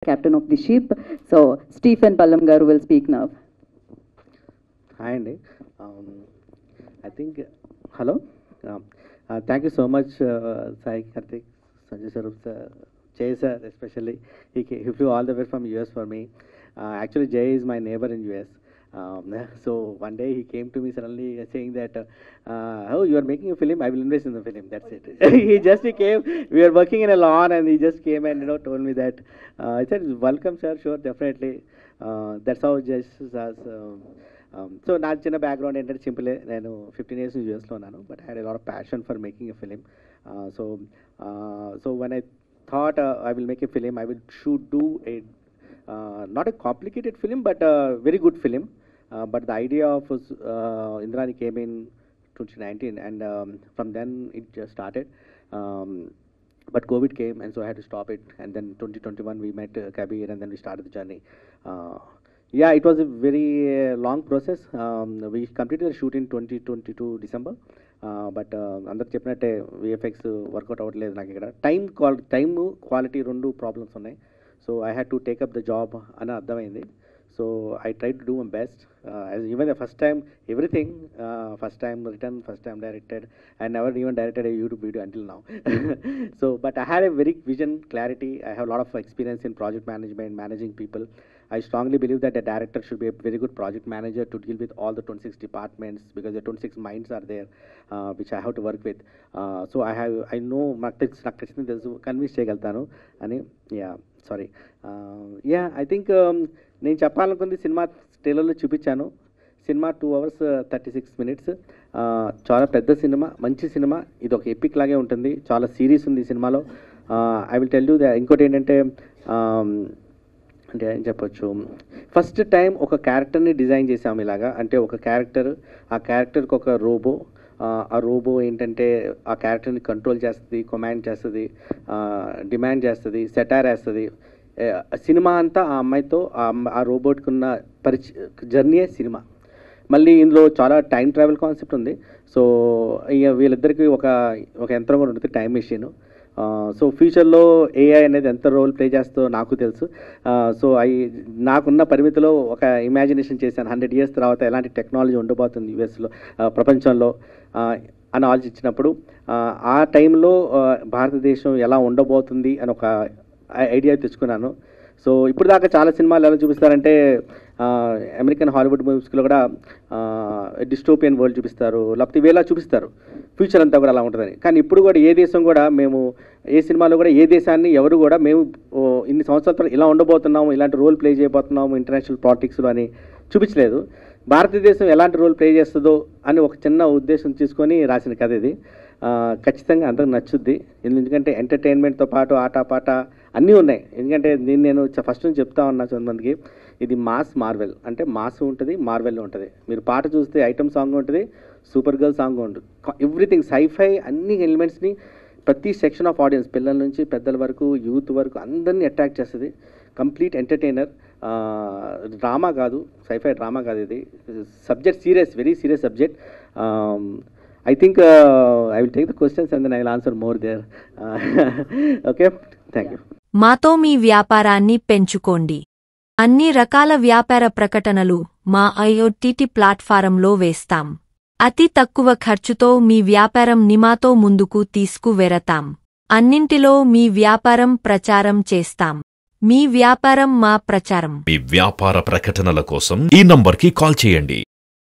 captain of the ship. So Stephen Pallam garu will speak now. Hi Andy. I think hello. Thank you so much, Sai Karthik, Sanjay Sarup, Jay sir especially. He flew all the way from US for me. Actually, Jay is my neighbor in US. So one day he came to me suddenly saying that, oh, you are making a film, I will invest in the film. That's it. he came, we were working in a lawn and he just came and told me that. I said, welcome sir, sure, definitely. That's how Jay says. So నా చిన్న background ఏంటంటే సింపులే, నేను 15 years యూఎస్లో ఉన్నాను, but I had a lot of passion for making a film. So when I thought I will make a film, I will should do a not a complicated film but a very good film, but the idea of Indrani came in 2019 and from then it just started, but COVID came and so I had to stop it, and then 2021 we met Kabir and then we started the journey. Yeah, it was a very long process. We completed the shoot in 2022 December, but అందరు చెప్పినట్టే VFX work out అవ్వట్లేదు నాకు ఇక్కడ. Time quality రెండు problems ఉన్నాయి. So I had to take up the job అని అర్థమైంది. So I tried to do my best. Even the first time, everything, first time written, first time directed. I never even directed a YouTube video until now. So, but I had a very vision, clarity. I have a lot of experience in project management, managing people. I strongly believe that a director should be a very good project manager to deal with all the 26 departments, because the 26 minds are there, which I have to work with. So I know నాకు ఖచ్చితంగా తెలుసు, convince చేయగలుగుతాను అని. Sorry, I think నేను చెప్పాలనుకుంది cinema ట్రైలర్లో చూపించాను. Cinema 2 hours 36 minutes. చాలా పెద్ద సినిమా, మంచి సినిమా. ఇది ఒక ఎపిక్ లాగే ఉంటుంది, చాలా సీరియస్ ఉంది ఈ సినిమాలో. ఐ విల్ టెల్ యూ ఇంకోటి ఏంటంటే, అంటే ఏం చెప్పొచ్చు, ఫస్ట్ టైం ఒక క్యారెక్టర్ని డిజైన్ చేసాము ఇలాగా. అంటే ఒక క్యారెక్టర్, ఆ క్యారెక్టర్కి ఒక రోబో, ఆ రోబో ఏంటంటే ఆ క్యారెక్టర్ని కంట్రోల్ చేస్తుంది, కమాండ్ చేస్తుంది, డిమాండ్ చేస్తుంది, సెటైర్ వేస్తుంది. సినిమా అంతా ఆ అమ్మాయితో ఆ రోబోట్కి ఉన్న జర్నీయే సినిమా. మళ్ళీ ఇందులో చాలా టైం ట్రావెల్ కాన్సెప్ట్ ఉంది. సో వీళ్ళిద్దరికీ ఒక యంత్రం కూడా ఉంటుంది, టైం మెషిన్. సో ఫ్యూచర్లో ఏఐ అనేది ఎంత రోల్ ప్లే చేస్తుందో నాకు తెలుసు. సో నాకున్న పరిమితిలో ఒక ఇమాజినేషన్ చేశాను, 100 years తర్వాత ఎలాంటి టెక్నాలజీ ఉండబోతుంది యూఎస్లో, ప్రపంచంలో అని ఆలోచించినప్పుడు ఆ టైంలో భారతదేశం ఎలా ఉండబోతుంది అని ఒక ఐడియా తెచ్చుకున్నాను. సో ఇప్పుడు దాకా చాలా సినిమాలు ఎలా చూపిస్తారంటే, అమెరికన్ హాలీవుడ్ మూవీస్లో కూడా డిస్టోపియన్ వరల్డ్ చూపిస్తారు, లేకపోతే ఇవేలా చూపిస్తారు, ఫ్యూచర్ అంతా కూడా అలా ఉంటుందని. కానీ ఇప్పుడు కూడా ఏ దేశం కూడా, మేము ఏ సినిమాలో కూడా ఏ దేశాన్ని ఎవరు కూడా మేము ఇన్ని సంవత్సరాల తర్వాత ఇలా ఉండబోతున్నాము, ఇలాంటి రోల్ ప్లే చేయబోతున్నాము ఇంటర్నేషనల్ పాలిటిక్స్లో అని చూపించలేదు. భారతదేశం ఎలాంటి రోల్ ప్లే చేస్తుందో అని ఒక చిన్న ఉద్దేశం తీసుకొని రాసిన కథ ఇది. ఖచ్చితంగా అందరికి నచ్చుద్ది. ఎందుకంటే ఎంటర్టైన్మెంట్తో పాటు ఆటపాట అన్నీ ఉన్నాయి. ఎందుకంటే నేను ఫస్ట్ నుంచి చెప్తా ఉన్నా కొంతమందికి, ఇది మాస్ మార్వెల్. అంటే మాస్ ఉంటుంది, మార్వెల్ ఉంటుంది. మీరు పాట చూస్తే ఐటమ్ సాంగ్ ఉంటుంది, సూపర్ గర్ల్ సాంగ్ ఉంటుంది, ఎవ్రీథింగ్ సైఫై అన్ని ఎలిమెంట్స్ని ప్రతి సెక్షన్ ఆఫ్ ఆడియన్స్, పిల్లల నుంచి పెద్దల వరకు, యూత్ వరకు అందరినీ అట్రాక్ట్ చేస్తుంది. Complete entertainer. డ్రామా కాదు, సైఫై డ్రామా కాదు, ఇది subject serious, very serious subject. I think I will take the questions and then I will answer more there. Okay, thank you. మాతో మీ వ్యాపారాన్ని పెంచుకోండి. అన్ని రకాల వ్యాపార ప్రకటనలు మా IoT ప్లాట్ఫారంలో వేస్తాం. అతి తక్కువ ఖర్చుతో మీ వ్యాపారం నిమాతో ముందుకు తీసుకువెరతాం. అన్నింటిలో మీ వ్యాపారం ప్రచారం చేస్తాం. మీ వ్యాపారం మా ప్రచారం. మీ వ్యాపార ప్రకటనల కోసం ఈ నంబర్కి కాల్ చేయండి.